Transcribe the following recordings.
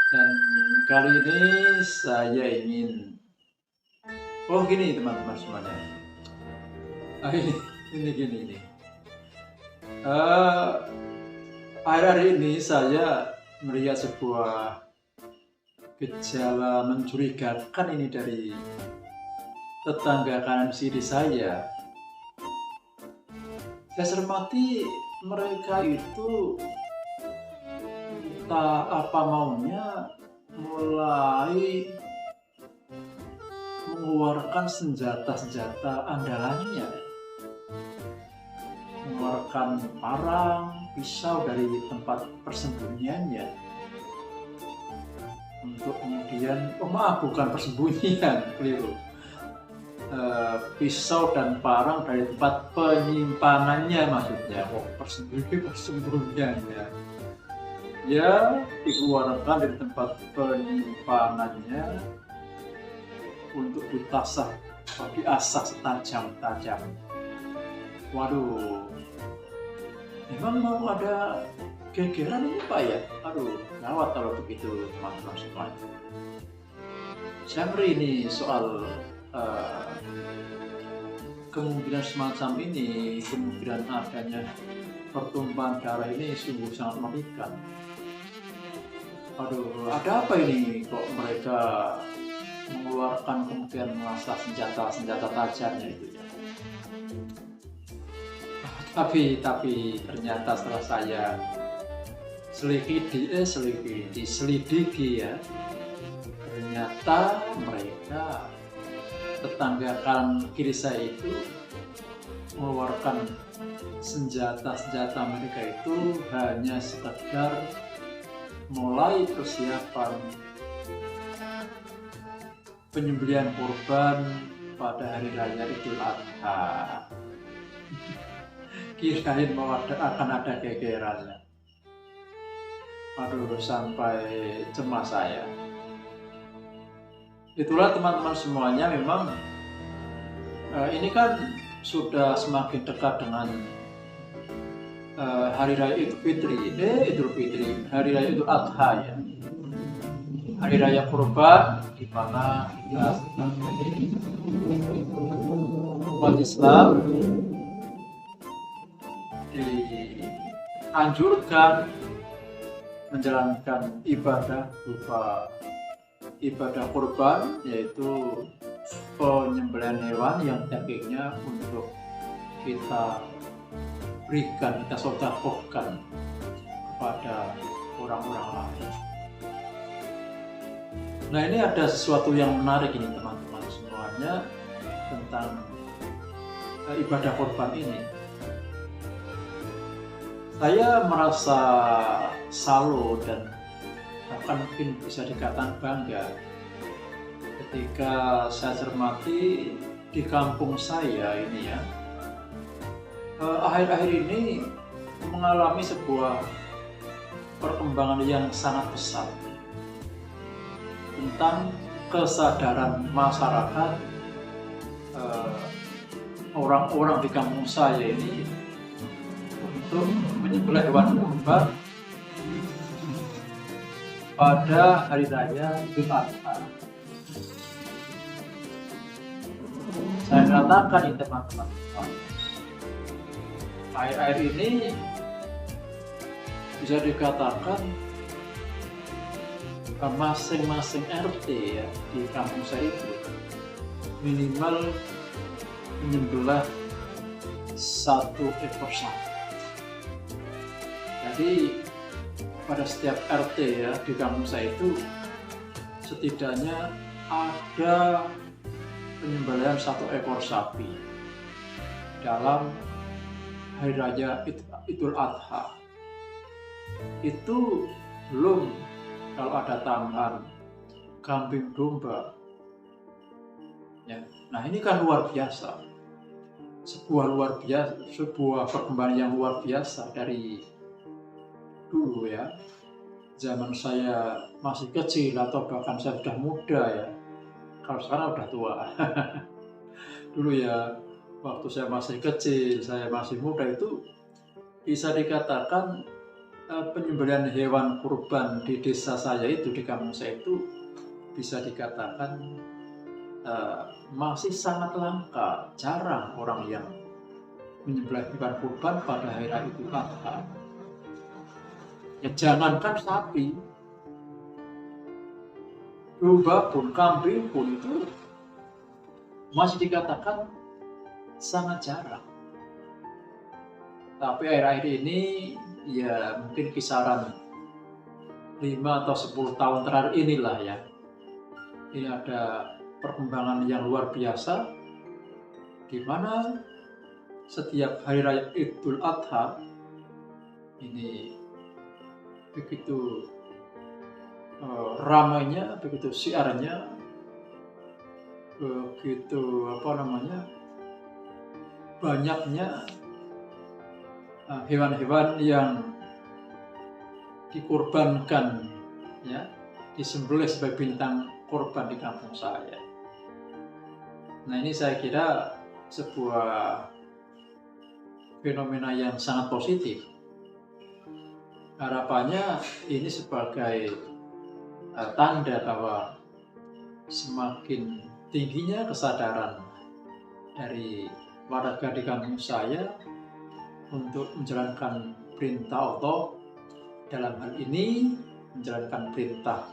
Dan kali ini saya ingin, oh gini teman-teman semuanya. Ini gini ini. Eh, Akhir-akhir ini saya melihat sebuah gejala mencurigakan ini dari tetangga kanan kiri saya. Saya cermati mereka itu entah apa maunya mulai mengeluarkan senjata-senjata andalannya, mengeluarkan parang, pisau dari tempat persembunyiannya untuk kemudian, oh maaf, bukan persembunyian, keliru. Pisau dan parang dari tempat penyimpanannya, maksudnya persembunyiannya ya, dikeluarkan dari tempat penyimpanannya untuk diasah setajam-tajam. Waduh, memang mau ada gegeran ini Pak ya? Aduh, gawat kalau begitu teman-teman semuanya. Saya ngeri ini soal kemungkinan semacam ini, kemungkinan adanya pertumpahan darah ini sungguh sangat mengerikan. Aduh, ada apa ini kok mereka mengeluarkan kemudian mengasah senjata tajamnya itu ya? Tapi ternyata setelah saya selidiki ya, ternyata mereka tetangga kanan kiri saya itu mengeluarkan senjata mereka itu hanya sekedar mulai persiapan penyembelihan kurban pada hari raya Idul Adha. Kirain akan ada gegerannya. Aduh, sampai cemas saya. Itulah teman-teman semuanya, memang ini kan sudah semakin dekat dengan hari raya Idul Fitri, hari raya Idul Adha ya. Hari raya kurban di mana umat Islam dianjurkan menjalankan ibadah berupa ibadah kurban, yaitu penyembelihan hewan yang dagingnya untuk kita berikan, kita sedekahkan kepada orang-orang lain. Nah, ini ada sesuatu yang menarik ini teman-teman semuanya tentang ibadah kurban ini. Saya merasa salut dan bahkan mungkin bisa dikatakan bangga ketika saya cermati di kampung saya ini ya, akhir-akhir ini mengalami sebuah perkembangan yang sangat pesat tentang kesadaran masyarakat, orang-orang di kampung saya ini untuk menyembelih hewan kurban pada hari raya Idul Adha. Saya katakan ini teman-teman, akhir-akhir ini bisa dikatakan masing-masing RT ya di kampung saya itu minimal menyembelih 1 ekor sapi. Jadi pada setiap RT ya di kampung saya itu setidaknya ada penyembelihan 1 ekor sapi dalam hari raya Idul Adha. Itu belum kalau ada tambahan kambing domba ya. Nah, ini kan luar biasa, sebuah perkembangan yang luar biasa dari dulu ya, zaman saya masih kecil atau bahkan saya sudah muda ya. Kalau sekarang udah tua. Dulu ya, waktu saya masih kecil, saya masih muda itu bisa dikatakan penyembelihan hewan kurban di desa saya itu, di kampung saya itu bisa dikatakan masih sangat langka, jarang orang yang menyembelih hewan kurban pada hari raya Idul Adha. Ya jangankan sapi, domba pun, kambing pun itu masih dikatakan sangat jarang. Tapi akhir-akhir ini ya mungkin kisaran 5 atau 10 tahun terakhir inilah ya, ini ada perkembangan yang luar biasa, di mana setiap hari raya Idul Adha ini begitu ramainya, begitu siarnya, begitu banyaknya hewan-hewan yang dikorbankan, ya, disembelih sebagai bintang korban di kampung saya. Nah, ini saya kira sebuah fenomena yang sangat positif. Harapannya ini sebagai tanda bahwa semakin tingginya kesadaran dari warga di kampung saya untuk menjalankan perintah Allah, dalam hal ini menjalankan perintah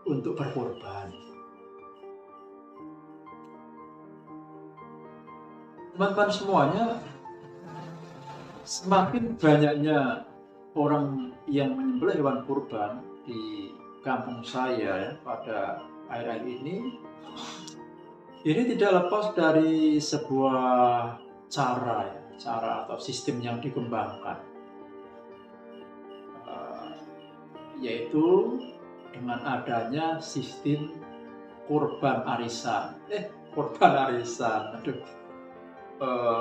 untuk berkorban. Teman-teman semuanya, semakin banyaknya orang yang menyembelih hewan kurban di kampung saya ya, pada akhir-akhir ini tidak lepas dari sebuah cara atau sistem yang dikembangkan, yaitu dengan adanya sistem kurban arisan.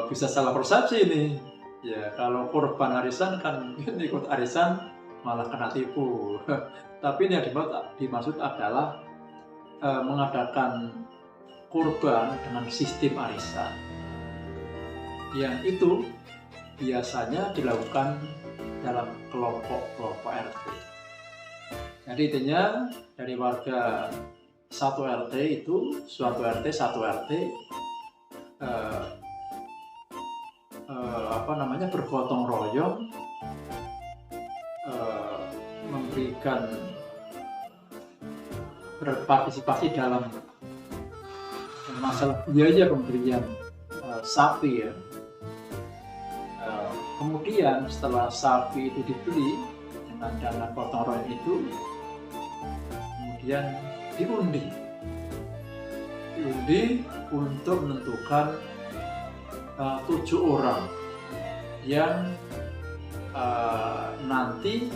Bisa salah persepsi ini. Ya, kalau kurban arisan kan ikut arisan malah kena tipu. Tapi ini yang dimaksud adalah mengadakan kurban dengan sistem arisan, yang itu biasanya dilakukan dalam kelompok RT. Jadi intinya dari warga satu RT itu, suatu RT satu RT bergotong royong memberikan, berpartisipasi dalam masalah biaya pemberian sapi ya. Kemudian setelah sapi itu dibeli dengan dana gotong royong itu, kemudian diundi untuk menentukan 7 orang yang nanti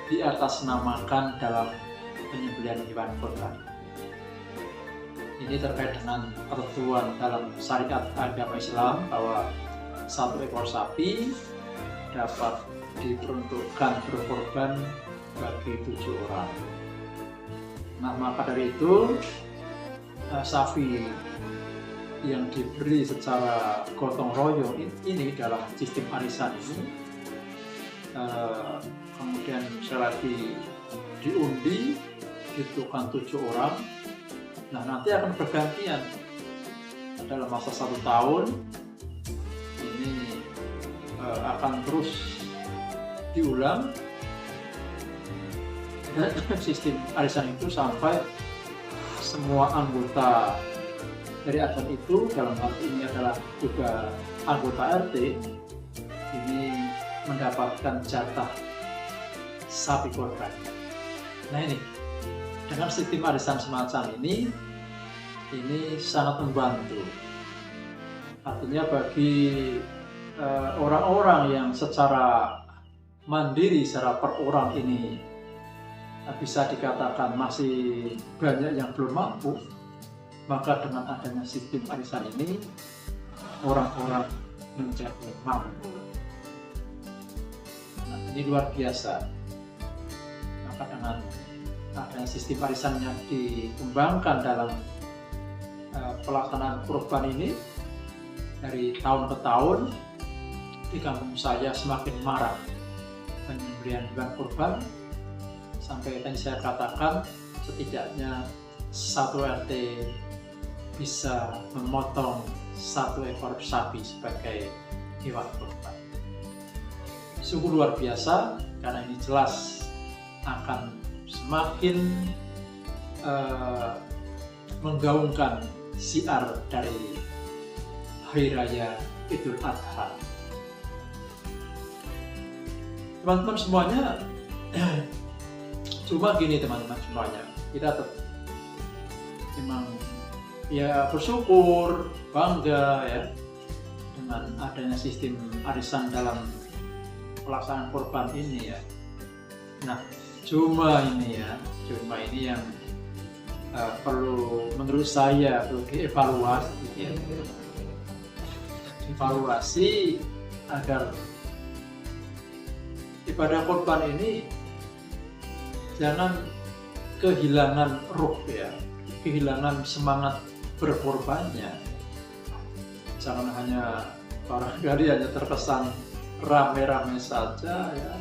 diatasnamakan dalam penyembelihan hewan kurban. Ini terkait dengan ketentuan dalam syariat agama Islam bahwa 1 ekor sapi dapat diperuntukkan berkorban bagi 7 orang. Nah, maka dari itu sapi yang diberi secara gotong royong ini dalam sistem arisan ini kemudian lagi diundi, ditentukan 7 orang. Nah, nanti akan bergantian dalam masa 1 tahun ini, akan terus diulang sistem arisan itu sampai semua anggota dari arisan itu, dalam hal ini adalah juga anggota RT, ini mendapatkan jatah sapi korban. Nah, ini dengan sistem arisan semacam ini sangat membantu. Artinya bagi orang-orang yang secara mandiri, secara per orang ini bisa dikatakan masih banyak yang belum mampu, maka dengan adanya sistem arisan ini orang-orang menjadi mampu. Nah, ini luar biasa. Maka dengan adanya sistem arisan yang dikembangkan dalam pelaksanaan kurban ini, dari tahun ke tahun di kampung saya semakin marak penyembelihan hewan kurban, sampai tadi saya katakan setidaknya satu RT bisa memotong 1 ekor sapi sebagai hewan kurban. Sungguh luar biasa, karena ini jelas akan semakin menggaungkan syiar dari Hari Raya Idul Adha. Teman-teman semuanya, cuma gini teman-teman semuanya, kita tetap memang ya bersyukur, bangga ya dengan adanya sistem arisan dalam pelaksanaan kurban ini ya. Nah, cuma ini yang perlu, menurut saya perlu dievaluasi ya. Evaluasi agar ibadah kurban ini jangan kehilangan ruh ya, kehilangan semangat berkorbannya. Jangan hanya barangkali hanya terkesan rame-rame saja ya,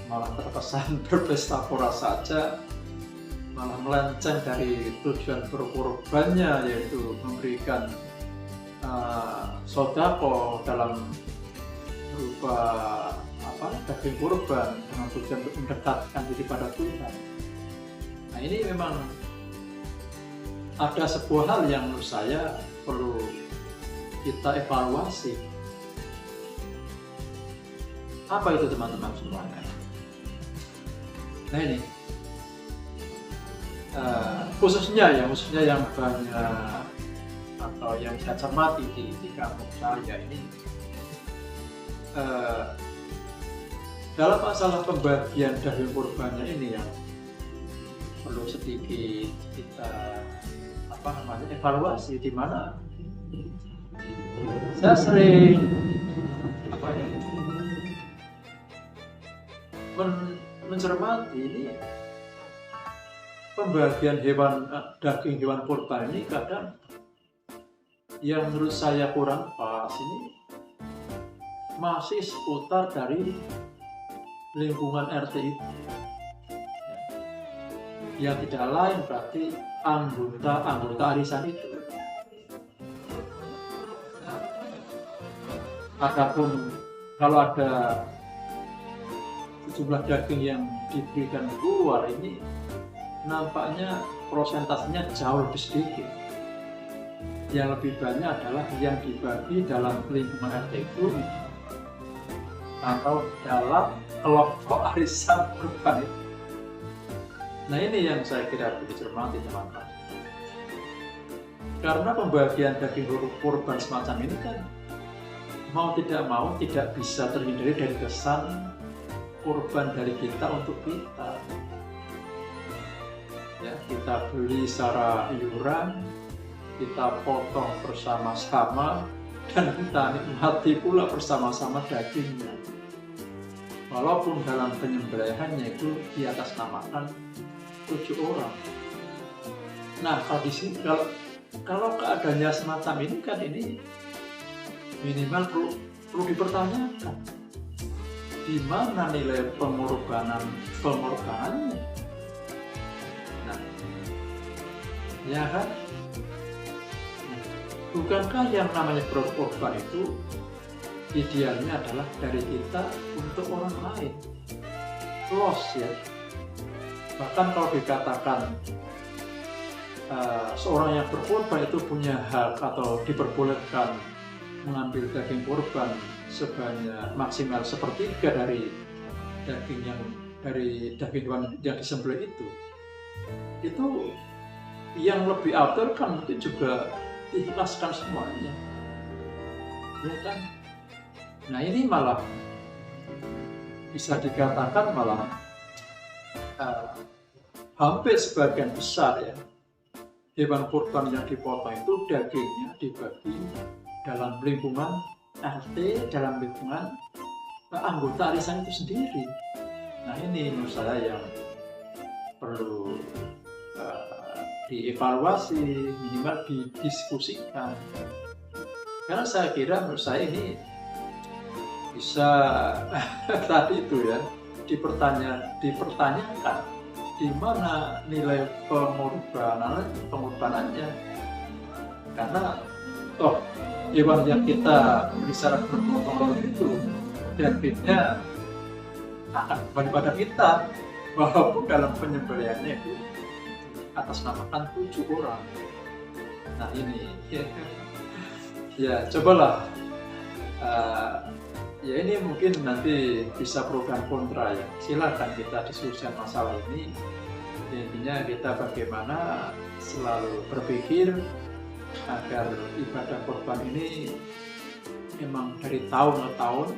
malah terkesan berpesta pora saja, malah melenceng dari tujuan berkorbannya, yaitu memberikan sodako dalam berupa daging kurban dengan tujuan untuk mendekatkan diri pada Tuhan. Nah, ini memang ada sebuah hal yang menurut saya perlu kita evaluasi. Apa itu teman-teman semuanya? Nah ini khususnya yang banyak atau yang saya cermati di kampung saya ini, dalam masalah pembagian daging kurbannya ini yang perlu sedikit kita evaluasi, di mana saya sering mencermati ini pembagian daging hewan kurban ini kadang yang menurut saya kurang pas ini masih seputar dari lingkungan RT itu. Yang tidak lain berarti anggota arisan itu. Adapun kalau ada sejumlah daging yang diberikan keluar ini, nampaknya prosentasenya jauh lebih sedikit. Yang lebih banyak adalah yang dibagi dalam lingkungan RT itu atau dalam kelompok arisan kurban itu. Nah, ini yang saya kira perlu dicermati teman-teman. Karena pembagian daging kurban semacam ini kan mau tidak bisa terhindari dari kesan kurban dari kita untuk kita. Ya, kita beli secara iuran, kita potong bersama-sama, dan kita nikmati pula bersama-sama dagingnya. Walaupun dalam penyembelihannya itu di atas namakan 7 orang. Nah, kalau keadaannya semacam ini kan ini minimal perlu dipertanyakan. Di mana nilai pengorbanannya? Nah, ya kan? Bukankah yang namanya berkorban itu idealnya adalah dari kita untuk orang lain? Loss ya. Bahkan kalau dikatakan seorang yang berkorban itu punya hak atau diperbolehkan mengambil daging kurban sebanyak maksimal 1/3 dari daging hewan yang disembelih itu yang lebih afdal kan mungkin juga diikhlaskan semuanya, ya kan? Nah, ini malah bisa dikatakan hampir sebagian besar ya hewan kurban yang dipotong itu dagingnya dibagi dalam lingkungan RT, dalam lingkungan anggota arisan itu sendiri. Nah, ini menurut saya yang perlu dievaluasi, minimal didiskusikan. Karena saya kira menurut saya ini bisa tadi itu ya, dipertanyakan di mana nilai pengorbanannya, karena toh hewan yang kita beli secara berpotong itu dagingnya akan kembali pada kita, walaupun dalam penyembelihannya itu atas namakan 7 orang. Nah ini ya cobalah ya ini mungkin nanti bisa pro dan kontra ya, silakan kita diskusikan masalah ini. Intinya kita bagaimana selalu berpikir agar ibadah kurban ini memang dari tahun ke tahun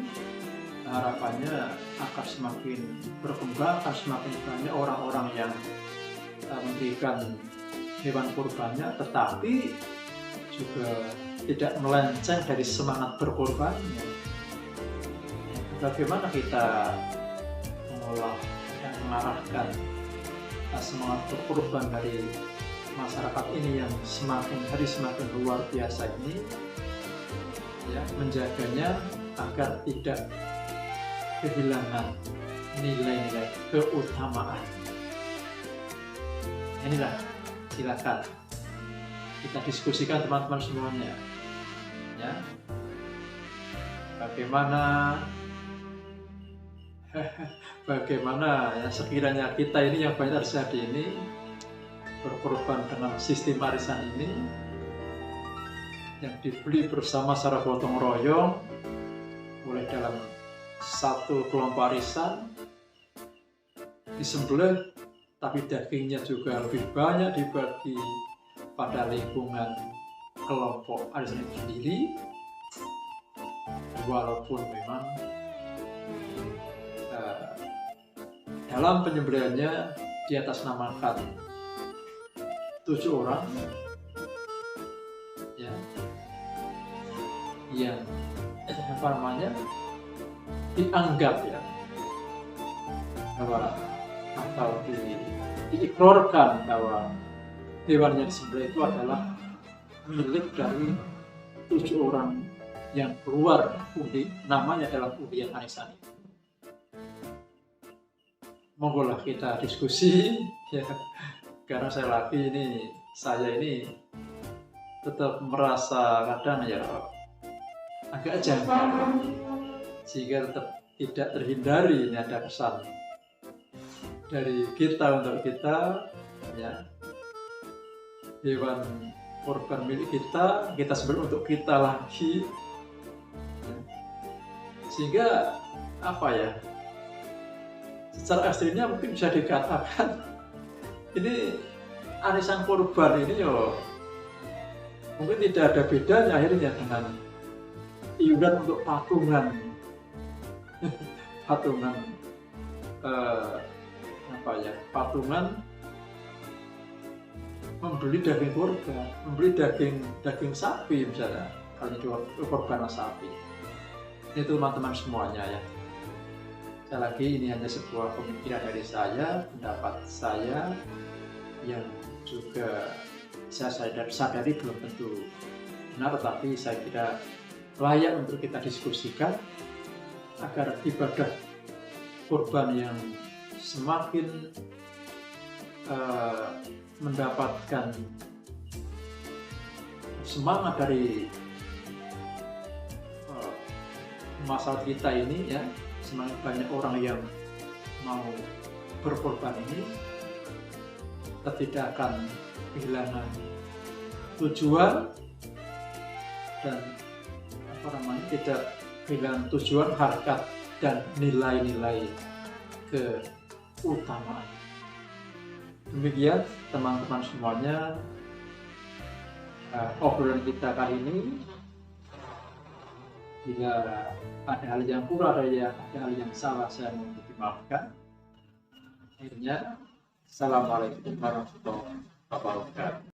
harapannya akan semakin berkembang, akan semakin banyak orang-orang yang memberikan hewan kurbannya, tetapi juga tidak melenceng dari semangat berkorbannya. Bagaimana kita mengolah dan mengarahkan semangat berkorban dari masyarakat ini yang semakin hari semakin luar biasa ini, ya, menjaganya agar tidak kehilangan nilai-nilai keutamaan. Inilah, silakan kita diskusikan teman-teman semuanya, ya, bagaimana ya, sekiranya kita ini yang banyak terjadi ini berkorban dengan sistem arisan ini yang dibeli bersama secara gotong royong mulai dalam satu kelompok arisan, disembelih tapi dagingnya juga lebih banyak dibagi pada lingkungan kelompok arisan itu sendiri, walaupun memang dalam penyembelihannya di atas namakan 7 orang ya, yang dianggap ya bahwa atau diikrarkan bahwa hewan yang disembelih itu adalah milik dari 7 orang yang keluar undi, namanya dalam undian arisan itu. Monggolah kita diskusi ya, karena saya ini tetap merasa kadang ya agak janggal, sehingga tetap tidak terhindari ini ada kesan dari kita untuk kita ya, hewan korban milik kita sembelih untuk kita lagi ya. Sehingga apa ya, secara ekstrimnya mungkin bisa dikatakan ini arisan kurban ini yo mungkin tidak ada bedanya akhirnya dengan iuran untuk patungan patungan membeli daging kurban, membeli daging sapi misalnya, kalau itu kurban sapi. Itu teman-teman semuanya ya. Sekali lagi ini hanya sebuah pemikiran dari saya, pendapat saya yang juga saya sadari belum tentu benar, tetapi saya kira layak untuk kita diskusikan agar ibadah kurban yang semakin mendapatkan semangat dari masyarakat kita ini ya, semakin banyak orang yang mau berkorban ini, kita tidak akan kehilangan tujuan dan tidak kehilangan tujuan, harkat dan nilai-nilai keutamaan. Demikian teman-teman semuanya obrolan kita kali ini. Jika ada hal yang kurang, ada hal yang salah, saya mohon dimaafkan. Akhirnya, assalamualaikum warahmatullahi wabarakatuh.